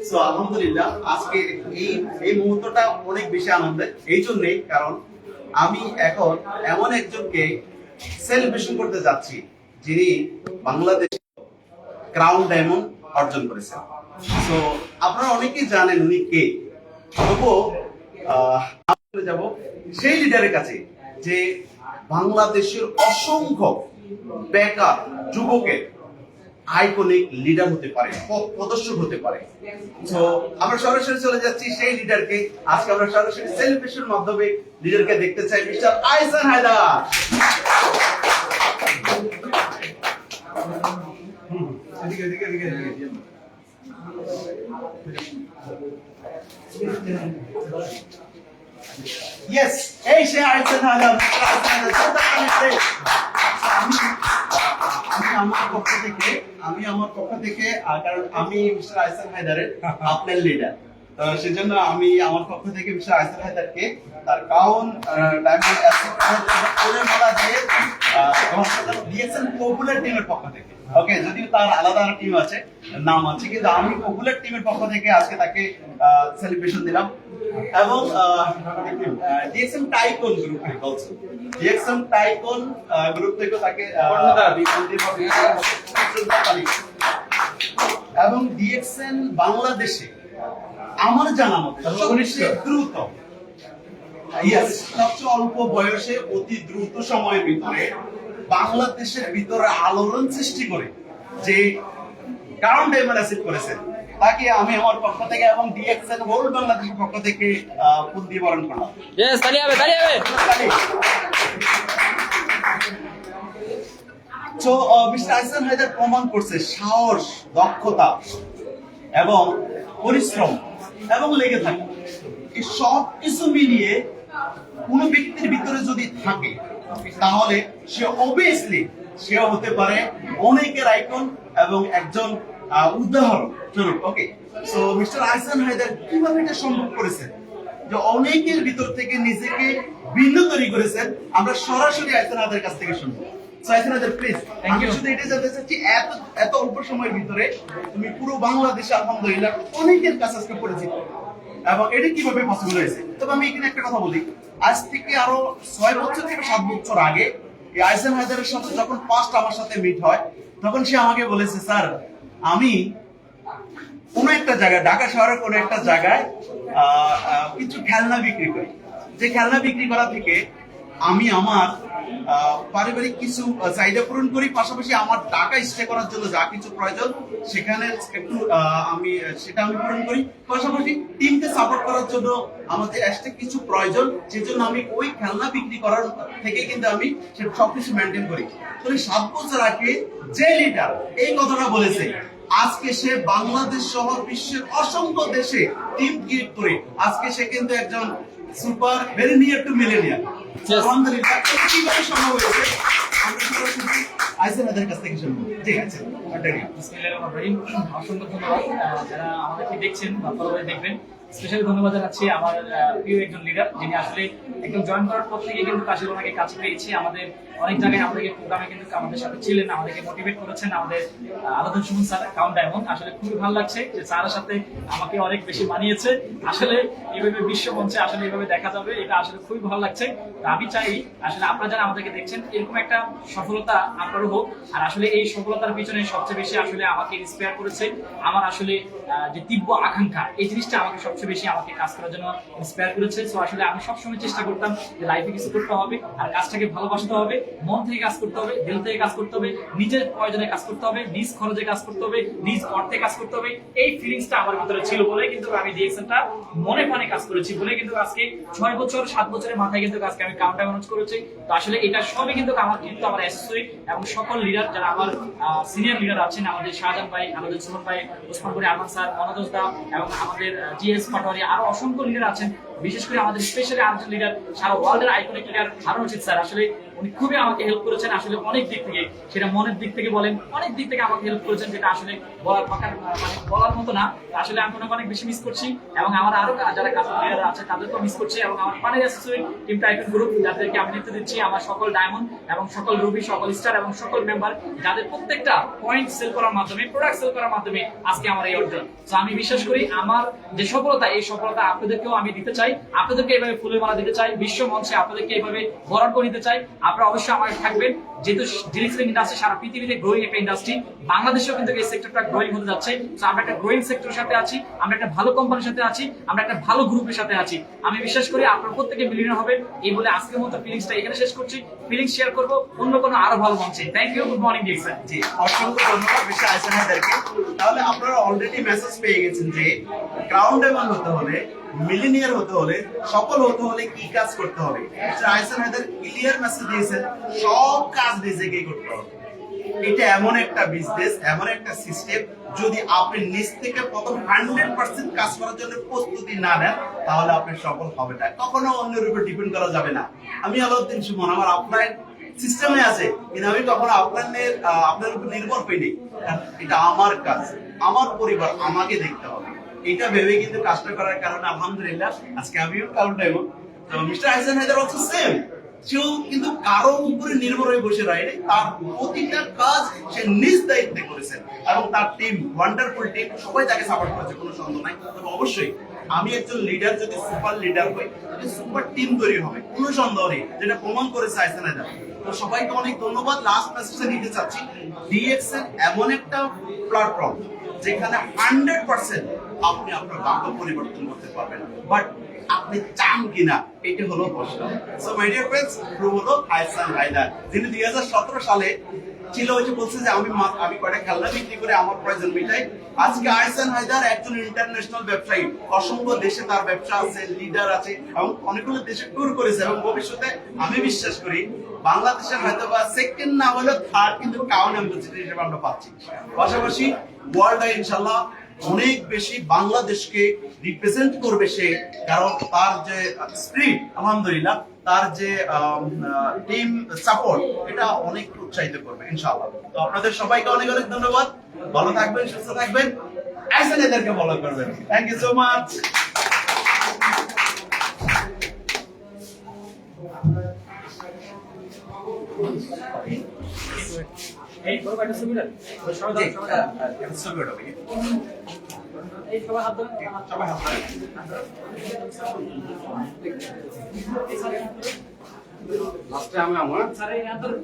So আলহামদুলিল্লাহ আজকে এই এই মুহূর্তটা অনেক বেশি আনন্দের, এই জন্যই কারণ আমি এখন এমন একজনকে সেলিব্রেশন করতে যাচ্ছি যিনি বাংলাদেশ ক্রাউন ডায়মন্ড অর্জন করেছেন। সো আপনারা অনেকেই জানেন উনি কে, তবুও আমি চলে যাব সেই লিডারের কাছে যে বাংলাদেশের অসংখ্য বেকার যুবকের আইকনিক লিডার হতে পারে, পথ প্রদর্শক হতে পারে। তো আমরা সরাসরি চলে যাচ্ছি সেই লিডারকে। আজকে আমরা সরাসরি সেলিব্রেশন মাধ্যমে লিডারকে দেখতে চাই, মিস্টার আহসান হায়দার। ইয়েস, এই সে আহসান হায়দার। আমি আমার পক্ষ থেকে কারণ আমি মিস্টার আহসান হায়দারের আপনার লিডার, সেজন্য আমি আমার পক্ষ থেকে মিস্টার আহসান হায়দারকে তার ক্রাউন ডায়মন্ড দিয়েছেন পপুলার টিমের পক্ষ থেকে। ওকে, যদিও তার আলাদা টিম আছে, নাম আছে, কিন্তু আমি পপুলার টিমের পক্ষ থেকে আজকে তাকে সেলিব্রেশন দিলাম। এবং ডিএক্সএম টাইকন গ্রুপ থেকে বলছি, ডিএক্সএম টাইকন গ্রুপ থেকে তাকে এবং ডিএক্সএন বাংলাদেশে আমার জানা মতে সবচেয়ে দ্রুত, সবচেয়ে অল্প বয়সে অতি দ্রুত সময়ের ভিতরে বাংলাদেশের ভিতরে আলোড়ন সৃষ্টি করে যে ক্রাউন ডায়মন্ড অ্যাচিভ করেছেন, তাকে আমি আমার পক্ষ থেকে এবং ডিএক্সএন হোল বাংলাদেশের পক্ষ থেকে ফুল দিয়ে বরণ করলাম। ইয়েস, তালি হবে, তালি হবে। তো মিস্টার আহসান হায়দার প্রমাণ করছে সাহস, দক্ষতা এবং পরিশ্রম এবং লেগে থাকা, এই সব কিছু মিলিয়ে কোন ব্যক্তির ভিতরে যদি থাকে তাহলে সে অবভিয়াসলি সেও হতে পারে অনেকের আইকন এবং একজন উদাহরণ স্বরূপ। ওকে, সো মিস্টার আহসান হায়দার কিভাবে এটা সম্ভব করেছেন যে অনেকের ভিতর থেকে নিজেকে ভিন্ন তৈরি করেছেন, আমরা সরাসরি আহসান হায়দারের কাছ থেকে শুনবো। প্লিজ, আমি শুধু এটা জানতে চাচ্ছি, এত অল্প সময়ের ভিতরে তুমি পুরো বাংলাদেশে আলহামদুলিল্লাহ অনেকের কাছে আজকে পরিচিত, এবং এটা কিভাবে পসিবল হয়েছে? তবে আমি এখানে একটা কথা বলি, আজ থেকে আরো 6 বছর থেকে 7 বছর আগে এই আহসান হায়দারের সাথে যখন ফার্স্ট আমার সাথে মিট হয়, তখন সে আমাকে বলেছে, স্যার আমি কোনো একটা জায়গায়, ঢাকা শহরের কোনো একটা জায়গায় কিছু খেলনা বিক্রি করি, যে খেলনা বিক্রি করা থেকে আমি আমার পারিবারিক কিছু চাহিদা পূরণ করি, পাশাপাশি আমার ঢাকা স্টে করার জন্য যা কিছু প্রয়োজন সেখানে একটু আমি পূরণ করি, পাশাপাশি টিমকে সাপোর্ট করার জন্য আমাদের এক্সট্রা কিছু প্রয়োজন, সেজন্য আমি ওই খেলনা বিক্রি করার থেকে কিন্তু আমি সবকিছু মেনটেন করি। তো 7 বছর আগে যে লিডার এই কথাটা বলেছে, আজকে সে বাংলাদেশ সহ বিশ্বের অসংখ্য দেশে টিম ক্রিয়েট করে আজকে সে কিন্তু একজন super very near to millionaire. আলহামদুলিল্লাহ, কিভাবে সম্ভব হয়েছে আমরা সরাসরি আহসান হায়দারের কাছ থেকে শুনবো। ঠিক আছে, অসংখ্য ধন্যবাদ যারা আমাদেরকে দেখছেন বা পরবর্তী দেখবেন। স্পেশালি ধন্যবাদ জানাচ্ছি আমার প্রিয় একজন লিডার, যিনি আসলে একদম জয়েন করার পর থেকে কিন্তু আসলে ওনাকে কাছে পেয়েছি। আমাদের অনেক জায়গায় আমাদেরকে প্রোগ্রামে কিন্তু আমাদের সাথে ছিলেন, আমাদেরকে মোটিভেট করেছেন। আমাদের আলাদা সুমন স্যার, ক্রাউন ডায়মন্ড, আসলে খুবই ভালো লাগছে যে স্যারের সাথে আমাকে অনেক বেশি মানিয়েছে। আসলে এইভাবে বিশ্ব মঞ্চে আসলে এইভাবে দেখা যাবে, এটা আসলে খুবই ভালো লাগছে। তো আমি চাই আসলে আপনারা যারা আমাদেরকে দেখছেন এরকম একটা সফলতা আপনারও হোক। আর আসলে এই সফলতার পিছনে সবচেয়ে বেশি আসলে আমাকে ইন্সপায়ার করেছে আমার আসলে যে তীব্র আকাঙ্ক্ষা, এই জিনিসটা আমাকে সবচেয়ে বেশি আমাকে কাজ করার জন্য ইন্সপায়ার করেছে। সো আসলে আমি সবসময় চেষ্টা করতাম যে লাইফে কিছু করতে হবে, আর কাজটাকে ভালোবাসতে হবে, মন থেকে কাজ করতে হবে, দিল থেকে কাজ করতে হবে, নিজের প্রয়োজনে কাজ করতে হবে, নিজ খরচে কাজ করতে হবে, নিজ অর্থে কাজ করতে হবে। এই ফিলিংসটা আমার ভিতরে ছিল বলে কিন্তু আমি ডিএক্সএনটা মনে প্রাণে কাজ করেছি বলে কিন্তু আজকে 6 বছর 7 বছরের মাথায় কিন্তু আজকে আমি ক্রাউন ডায়মন্ড করেছি। তো আসলে এটা সবই কিন্তু আমার অ্যাসেসরি এবং সকল লিডার যারা আমার সিনিয়র লিডার আছেন, আমাদের শাহজাহান ভাই, আমাদের সুমন ভাই, ওসমান গনি, আরমান স্যার, মনোজ দা এবং আমাদের জিএস পাটোয়ারি, আরো অসংখ্য লিডার আছেন। বিশেষ করে আমাদের স্পেশালি আরেকজন লিডার, সারা ওয়ার্ল্ডের iconic leader Harun Rashid sir. আসলে উনি খুবই আমাকে হেল্প করেছেন আসলে অনেক দিক থেকে, সেটা মনের দিক থেকে বলেন, অনেক দিক থেকে আমাকে হেল্প করেছেন, যেটা আসলে বলার মতো না। আসলে আমি ওনাকে অনেক বেশি মিস করছি, এবং আমার আরো যারা কাছে প্লেয়ার আছে তাদেরকেও মিস করছি, এবং আমার পানির অ্যাসোসিয়েট টিম টাইকন গ্রুপ যাদেরকে আমি নেতৃত্ব দিচ্ছি, আমার সকল ডায়মন্ড এবং সকল রুবি, সকল স্টার এবং সকল মেম্বার, যাদের প্রত্যেকটা পয়েন্ট সেল করার মাধ্যমে, প্রোডাক্ট সেল করার মাধ্যমে আজকে আমার এই অর্জন। তো আমি বিশ্বাস করি আমার যে সফলতা, এই সফলতা আপনাদেরকেও আমি দিতে চাই, আপনাদেরকে এইভাবে ফুলের মালা দিতে চাই, বিশ্ব মঞ্চে আপনাদেরকে এইভাবে বরণ করে নিতে চাই। আপনারা অবশ্যই আমার থাকবেন, যেহেতু ডিজিটাল ইন্ডাস্ট্রি সারা পৃথিবীতে গ্রোয়িং একটা ইন্ডাস্ট্রি, বাংলাদেশেও কিন্তু এই সেক্টরটা গ্রোয়িং হতে যাচ্ছে। তো আমরা একটা গ্রোয়িং সেক্টরের সাথে আছি, আমরা একটা ভালো কোম্পানির সাথে আছি, আমরা একটা ভালো গ্রুপের সাথে আছি। আমি বিশ্বাস করি আপনারা প্রত্যেকে মিলিয়নার হবেন। এই বলে আজকের মতো ফিলিংসটা এখানে শেষ করছি। ফিলিংস শেয়ার করবো অন্য কোনো আরো ভালো মঞ্চে। Thank you, good morning dear sir. জি, অসংখ্য ধন্যবাদ মিস্টার আহসান হায়দারকে। তাহলে আপনারা অলরেডি মেসেজ পেয়ে গেছেন যে ক্রাউন ডায়মন্ড হতে হলে, মিলিনিয়ার হতে হলে, সফল হতে হলে কি কাজ করতে হবে। Mister Ahsan Haider clear message দিয়েছেন, সব কাজ নিজেকেই করতে হবে। এটা এমন একটা বিজনেস, এমন একটা সিস্টেম, যদি আপনি নিজ থেকে প্রথম 100% কাজ করার জন্য প্রস্তুতি না নেন, তাহলে আপনি সফল হবে না। কখনো অন্যের উপর ডিপেন্ড করা যাবে না। আমি আলাউদ্দিন সুমন, আমার আপনার সিস্টেমে আছে, কিন্তু আমি কখনো আপনার উপর নির্ভর হইনি। এটা আমার কাজ, আমার পরিবার, আমাকে দেখতে হবে। এটা ভেবে কিন্তু কাজটা করার কারণে আলহামদুলিল্লাহ আজকে আমিও কারণ ডায়মন্ড। তো mister Ahsan Haider also same, সেও কিন্তু কারো উপরে নির্ভর হয়ে বসে রয়নি, তার প্রতিটা কাজ সে নিজ দায়িত্বে করেছেন, এবং তার টিম, ওয়ান্ডারফুল টিম, সবাই তাকে সাপোর্ট করেছে, কোনো সন্দেহ নাই। তবে অবশ্যই আমি একজন লিডার যদি সুপার লিডার হই, তাহলে সুপার টিম তৈরি হবে, কোনো সন্দেহ নেই, যেটা প্রমাণ করেছে আহসান হায়দার। তো সবাইকে অনেক ধন্যবাদ। লাস্ট মেসেজটা নিতে চাচ্ছি, ডিএক্সএল এমন একটা প্ল্যাটফর্ম যেখানে 100% আপনি আপনার ভাগ্য পরিবর্তন করতে পারবেন, বাট আপনি চান কিনা, এটা হলো প্রশ্ন। So my dear friends, prove হলো আহসান হায়দার, যিনি 2017 সালে ছিল, ওই যে বলছে যে আমি কয়টা খেলনা বিক্রি করে আমার প্রয়োজন মিটাই। আজকে আহসান হায়দার একজন ইন্টারন্যাশনাল ব্যবসায়ী, অসংখ্য দেশে তার ব্যবসা আছে, লিডার আছে, এবং অনেকগুলো দেশে ট্যুর করেছে, এবং ভবিষ্যতে আমি বিশ্বাস করি বাংলাদেশের হয়তো বা সেকেন্ড না হলেও থার্ড কিন্তু কাউন অ্যাম্বাসেডর হিসেবে আমরা পাচ্ছি। পাশাপাশি ওয়ার্ল্ডে ইনশাল্লাহ অনেক বেশি বাংলাদেশকে রিপ্রেজেন্ট করবে সে, কারণ তার যে স্পিরিট, আলহামদুলিল্লাহ তার যে টিম সাপোর্ট, এটা অনেক উৎসাহিত করবে ইনশাআল্লাহ। তো আপনাদের সবাইকে অনেক অনেক ধন্যবাদ। ভালো থাকবেন, সুস্থ থাকবেন, আহসান হায়দারকে ফলো করবেন। Thank you so much. এই বড় একটা ছবি দেন, সবাই এই সবাই হাত ধরে, সবাই হাত ধরেন। লাস্টে আমি আমার স্যার এই হাত ধরে